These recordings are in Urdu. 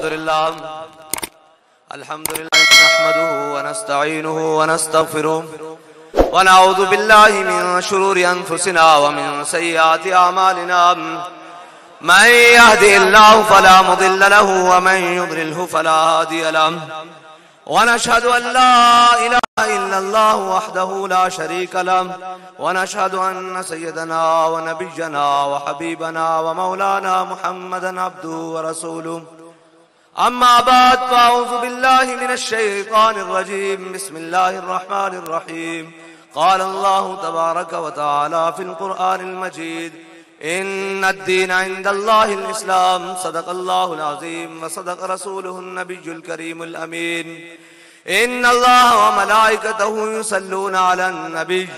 الحمد لله نحمده ونستعينه ونستغفره ونعوذ بالله من شرور أنفسنا ومن سيئات أعمالنا من يهده الله فلا مضل له ومن يضلله فلا هادي له ونشهد أن لا إله إلا الله وحده لا شريك له ونشهد أن سيدنا ونبينا وحبيبنا ومولانا محمدا عبده ورسوله أما بعد فأعوذ بالله من الشيطان الرجيم بسم الله الرحمن الرحيم قال الله تبارك وتعالى في القرآن المجيد إن الدين عند الله الإسلام صدق الله العظيم وصدق رسوله النبي الكريم الأمين إن الله وملائكته يصلون على النبي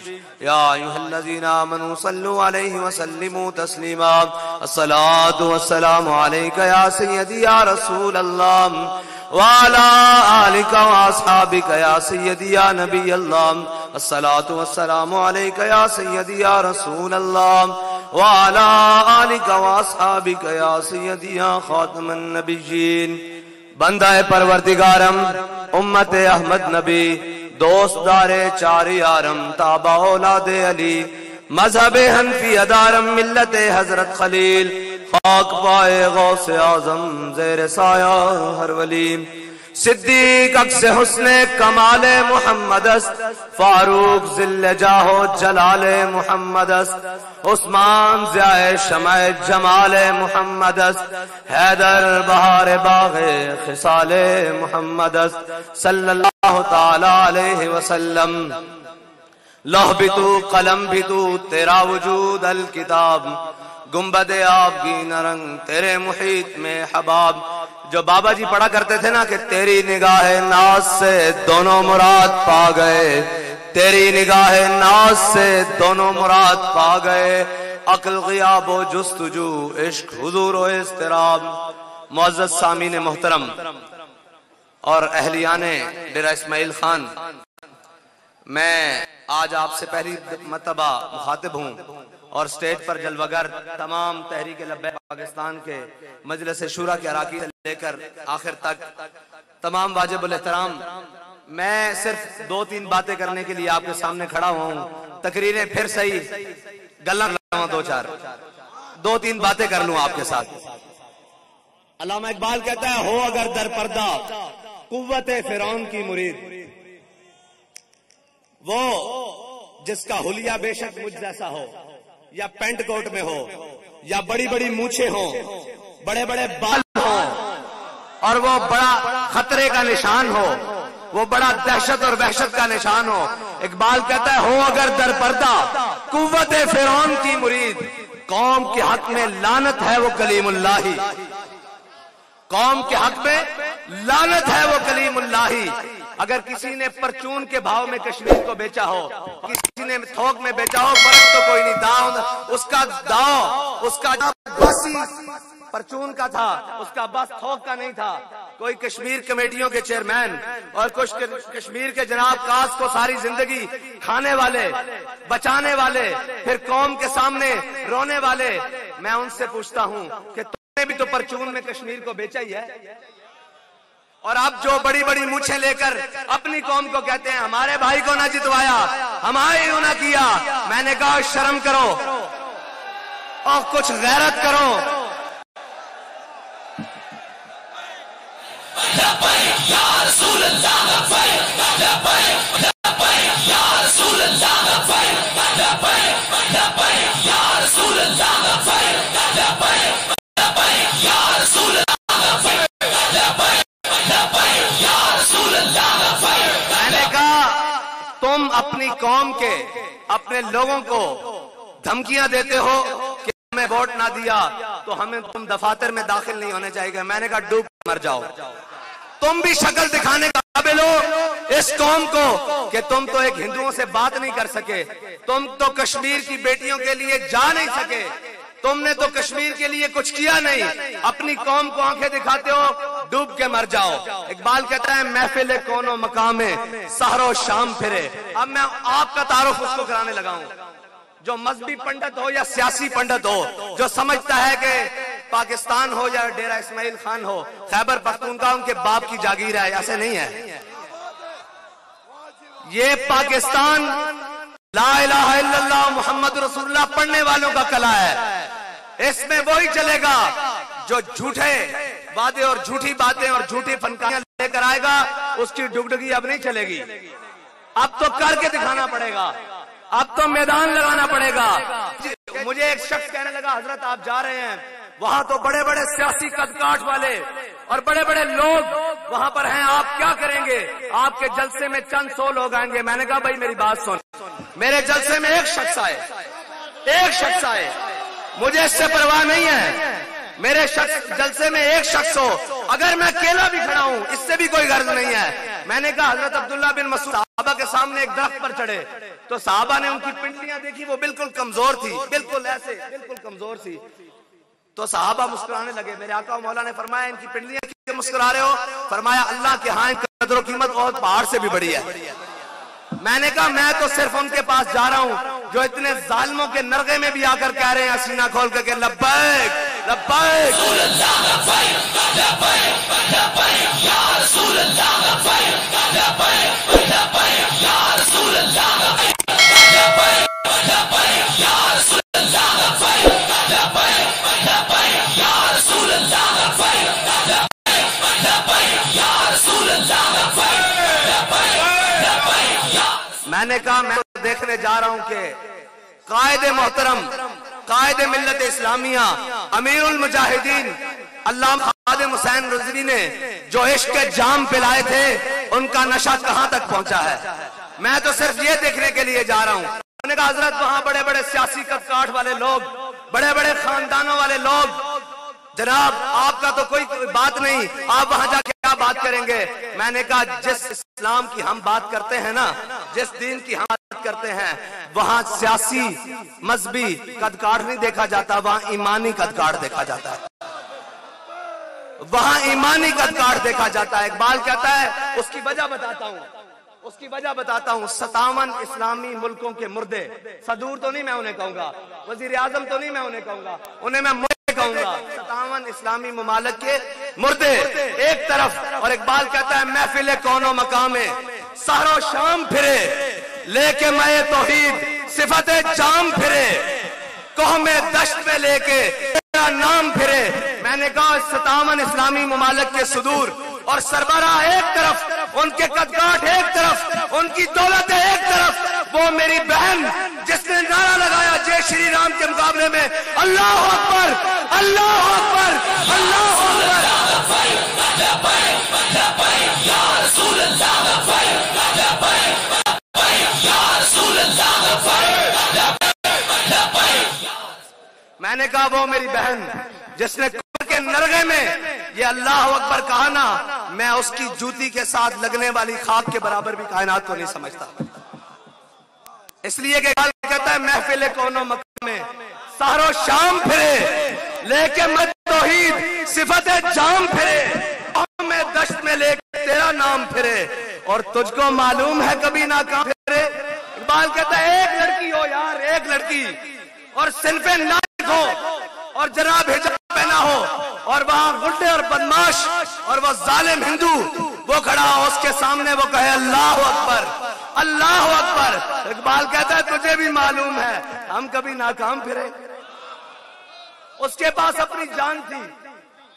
يا أيها الذين آمنوا صلوا عليه وسلموا تسليما الصلاة والسلام عليك يا سيدي يا رسول الله وعلى آلك وأصحابك يا سيدي يا نبي الله الصلاة والسلام عليك يا سيدي يا رسول الله وعلى آلك وأصحابك يا سيدي يا خاتم النبيين بندہ پروردگارم امت احمد نبی دوست دار چار یارم تابع اولاد علی مذہب حنفی ادارم ملت حضرت خلیل خاک پائے غوث اعظم زیر سایہ ہر ولی صدیق اکس حسن کمال محمد است فاروق ذل جاہ و جلال محمد است عثمان ضیاء شمع جمال محمد است حیدر بہار باغ خصال محمد است صلی اللہ تعالی علیہ وسلم لوح بھی تو قلم بھی تو تیرا وجود الکتاب گنبد آب کی نرنگ تیرے محیط میں حباب جو بابا جی پڑھا کرتے تھے نا کہ تیری نگاہ ناز سے دونوں مراد پا گئے تیری نگاہ ناز سے دونوں مراد پا گئے عقل غیاب و جستجو عشق حضور و اضطراب معزز سامعین محترم اور اہلیان ڈیرہ اسماعیل خان میں آج آپ سے پہلی مرتبہ مخاطب ہوں اور سٹیج پر جلوگر تمام تحریک لبیک پاکستان کے مجلس شورا کے اراکین سے لے کر آخر تک تمام واجب الاحترام میں صرف 2-3 باتیں کرنے کے لیے آپ کے سامنے کھڑا ہوا ہوں تقریریں پھر صحیح گلہ لگاؤں 2-3 باتیں کر لوں آپ کے ساتھ علامہ اقبال کہتا ہے ہو اگر در پردہ قوت فرعون کی مرید وہ جس کا حلیہ بے شک مجھ جیسا ہو یا پینٹ کوٹ میں ہو یا بڑی بڑی مونچھیں ہوں بڑے بڑے بال ہوں اور وہ بڑا خطرے کا نشان ہو وہ بڑا دہشت اور وحشت کا نشان ہو اقبال کہتا ہے ہو اگر در پردہ قوت فرعون کی مرید قوم کے حق میں لعنت ہے وہ کلیم اللہ ہی قوم کے حق میں لعنت ہے وہ کلیم اللہ ہی اگر کسی نے پرچون کے بھاؤ میں کشمیر کو بیچا ہو کسی نے تھوک میں بیچا ہو فرق تو کوئی نہیں داؤ اس کا باسی پرچون کا تھا اس کا بس تھوک کا نہیں تھا کوئی کشمیر کمیٹیوں کے چیئرمین اور کچھ کشمیر کے جناب کاس کو ساری زندگی کھانے والے بچانے والے پھر قوم کے سامنے رونے والے میں ان سے پوچھتا ہوں کہ تم نے بھی تو پرچون میں کشمیر کو بیچا ہی ہے اور اب جو بڑی بڑی مونچھیں لے کر اپنی قوم کو کہتے ہیں ہمارے بھائی کو نہ جتوایا ہمارے یوں نہ کیا میں نے کہا شرم کرو اور کچھ غیرت کرو تم اپنی قوم کے اپنے لوگوں کو دھمکیاں دیتے ہو کہ ہمیں ووٹ نہ دیا تو ہمیں تم دفاتر میں داخل نہیں ہونے چاہیے میں نے کہا ڈوب مر جاؤ تم بھی شکل دکھانے کا قابل ہو اس قوم کو کہ تم تو ایک ہندوؤں سے بات نہیں کر سکے تم تو کشمیر کی بیٹیوں کے لیے جا نہیں سکے تم نے تو کشمیر کے لیے کچھ کیا نہیں اپنی قوم کو آنکھیں دکھاتے ہو ڈوب کے مر جاؤ اقبال کہتا ہے محفل کون و مقام سحر و شام پھرے اب میں آپ کا تعارف اس کو کرانے لگا ہوں جو مذہبی پنڈت ہو یا سیاسی پنڈت ہو جو سمجھتا ہے کہ پاکستان ہو یا ڈیرہ اسماعیل خان ہو، خیبر پختونخوا ان کے باپ کی جاگیر ہے، ایسے نہیں ہے. یہ پاکستان لا الہ الا اللہ محمد رسول اللہ پڑھنے والوں کا قلعہ ہے. اس میں وہی چلے گا جو جھوٹے وعدے اور جھوٹی باتیں اور جھوٹی فنکاریاں لے کر آئے گا. اس کی ڈگڈگی اب نہیں چلے گی، اب تو کر کے دکھانا پڑے گا، اب تو میدان لگانا پڑے گا. مجھے ایک شخص کہنے لگا حضرت آپ جا رہے ہیں وہاں تو بڑے بڑے سیاسی قد کاٹ والے اور بڑے بڑے لوگ وہاں پر ہیں، آپ کیا کریں گے؟ آپ کے جلسے میں چند سو لوگ آئیں گے. میں نے کہا بھائی میری بات سن، میرے جلسے میں ایک شخص آئے، مجھے اس سے پرواہ نہیں ہے. میرے جلسے میں ایک شخص ہو، اگر میں اکیلا بھی کھڑا ہوں اس سے بھی کوئی غرض نہیں ہے. میں نے کہا حضرت عبداللہ بن مسعود صحابہ کے سامنے ایک درخت پر چڑھے تو صحابہ نے ان کی پنڈلیاں دیکھی، وہ بالکل کمزور تھی، بالکل ایسے بالکل کمزور تھی. تو صحابہ مسکرانے لگے. میرے آقا و مولا نے فرمایا ان کی پنڈلیاں کیوں مسکرا رہے ہو؟ فرمایا اللہ کے ہاں قدر و قیمت اور پہاڑ سے بھی بڑی ہے. میں نے کہا میں تو صرف ان کے پاس جا رہا ہوں جو اتنے ظالموں کے نرغے میں بھی آ کر کہہ رہے ہیں سینہ کھول کر کہ لبیک لبیک یا رسول اللہ، لبیک لبیک یا رسول اللہ، لبیک لبیک یا رسول اللہ، لبیک یا رسول اللہ، لبیک یا رسول اللہ. میں نے کہا میں دیکھنے جا رہا ہوں کہ قائد محترم، قائد ملت اسلامیہ، امیر المجاہدین علامہ خادم حسین رضوی نے جو عشق کے جام پلائے تھے ان کا نشہ کہاں تک پہنچا ہے. میں تو صرف یہ دیکھنے کے لیے جا رہا ہوں. میں نے کہا حضرت وہاں بڑے بڑے سیاسی قد کاٹ والے لوگ، بڑے بڑے خاندانوں والے لوگ، جناب آپ کا تو کوئی بات نہیں، آپ وہاں جا کے کیا بات کریں گے؟ میں نے کہا جس اسلام کی ہم بات کرتے ہیں نا، جس دین کی ہم بات کرتے ہیں، وہاں سیاسی مذہبی قد کاٹ نہیں دیکھا جاتا، وہاں ایمانی قد کاٹ دیکھا جاتا ہے، وہاں ایمانی قد کاٹ دیکھا جاتا ہے. اقبال کہتا ہے اس کی وجہ بتاتا ہوں 57 اسلامی ملکوں کے مردے، صدور تو نہیں میں انہیں کہوں گا، وزیر اعظم تو نہیں میں انہیں کہوں گا، انہیں میں کہوں گا. 57 اسلامی ممالک کے مردے ایک طرف، اور اقبال کہتا ہے محفل کون و مقام سحر و شام پھرے، لے کے میں توحید صفت جام پھرے، قوم دشت میں لے کے تیرا نام پھرے. میں نے کہا 57 اسلامی ممالک کے صدور اور سربراہ ایک طرف، ان کے قدکاٹ ایک طرف، ان کی دولت ایک طرف، وہ میری بہن جس نے نعرہ لگایا جے شری رام کے مقابلے میں اللہ اکبر اللہ اکبر اللہ اکبر، میں نے کہا وہ میری بہن جس نے کفر کے نرغے میں یہ اللہ اکبر کہا نا، میں اس کی جوتی کے ساتھ لگنے والی خاک کے برابر بھی کائنات کو نہیں سمجھتا. اس لیے کہ کہتا ہے محفل کون و مقام میں سحر و شام پھرے، لے کے مت توحید صفت جام پھرے، قوم دشت میں لے کے تیرا نام پھرے، اور تجھ کو معلوم ہے کبھی ناکام پھرے. اقبال کہتا ہے ایک لڑکی ہو یار، ایک لڑکی، اور صنف نائک ہو اور جناب حجاب پہنا ہو، اور وہاں غنڈے اور بدماش اور وہ ظالم ہندو وہ کھڑا ہو، اس کے سامنے وہ کہے اللہ اکبر اللہ اکبر. اقبال کہتا ہے تجھے بھی معلوم ہے ہم کبھی ناکام پھرے. اس کے پاس اپنی جان تھی،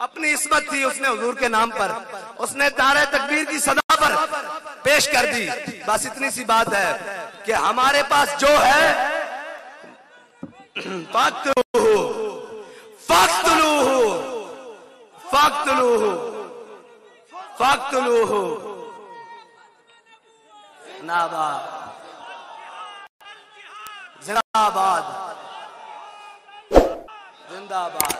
اپنی عصمت تھی، اس نے حضور کے نام پر، اس نے نعرہ تکبیر کی صدا پر پیش کر دی. بس اتنی سی بات ہے کہ ہمارے پاس جو ہے فاقتلوہ ناباد زندہ آباد زندہ آباد.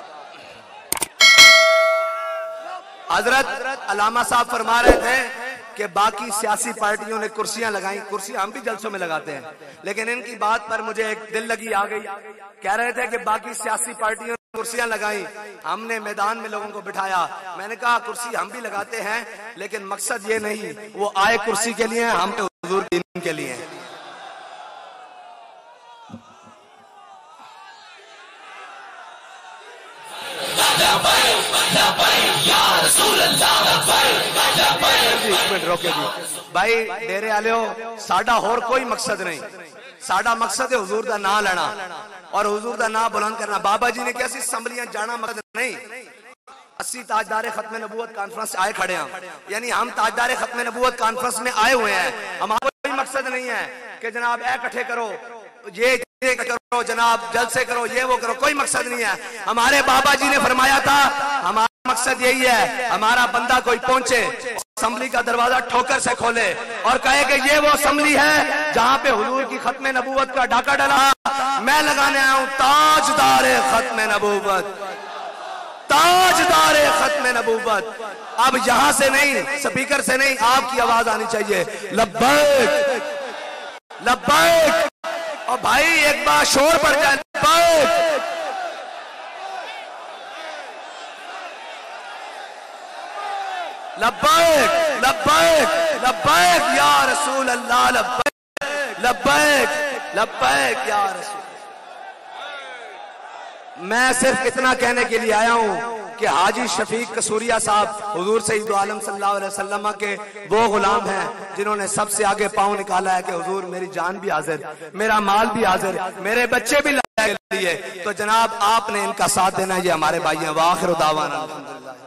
حضرت علامہ صاحب فرما رہے تھے کہ باقی سیاسی پارٹیوں نے کرسیاں لگائیں، کرسی ہم بھی جلسوں میں لگاتے ہیں، لیکن ان کی بات پر مجھے ایک دل لگی آ گئی. کہہ رہے تھے کہ باقی سیاسی پارٹیوں نے کرسیاں لگائیں، ہم نے میدان میں لوگوں کو بٹھایا. میں نے کہا کرسی ہم بھی لگاتے ہیں لیکن مقصد یہ نہیں وہ آئے کرسی کے لیے، ہم حضور دین کے لیے. منٹ روکے جی بھائی ڈیرے والے ہو ساڈا اور کوئی مقصد نہیں ساڈا مقصد ہے حضور دا نام لینا اور حضور دا نام بلند کرنا بابا جی نے کیا سی اسمبلیاں جانا مقصد نہیں اسی تاجدار ختم نبوت کانفرنس آئے کھڑے ہیں یعنی ہم تاجدار ختم نبوت کانفرنس میں آئے ہوئے ہیں ہمارا کوئی مقصد نہیں ہے کہ جناب اے اکٹھے کرو یہ کرو جناب جلسے کرو یہ وہ کرو کوئی مقصد نہیں ہے ہمارے بابا جی نے فرمایا تھا ہمارا مقصد یہی ہے ہمارا بندہ کوئی پہنچے اسمبلی کا دروازہ ٹھوکر سے کھولے اور کہے کہ یہ وہ اسمبلی ہے جہاں پہ حضور کی ختم نبوت کا ڈاکہ ڈلا میں لگانے آیا ہوں تاجدار ختم نبوت تاجدار ختم نبوت اب یہاں سے نہیں سپیکر سے نہیں آپ کی آواز آنی چاہیے لبیک لبیک اور بھائی ایک بار شور پڑ جائے لبیک لبیک لبیک یا رسول اللہ لبیک لبیک لبیک یا رسول میں صرف اتنا کہنے کے لیے آیا ہوں کہ حاجی شفیق قصوریہ صاحب حضور سید عالم صلی اللہ علیہ وسلم کے وہ غلام ہیں جنہوں نے سب سے آگے پاؤں نکالا ہے کہ حضور میری جان بھی حاضر میرا مال بھی حاضر میرے بچے بھی لگے لیے تو جناب آپ نے ان کا ساتھ دینا یہ ہمارے بھائی ہیں وآخر دعوانا الحمدللہ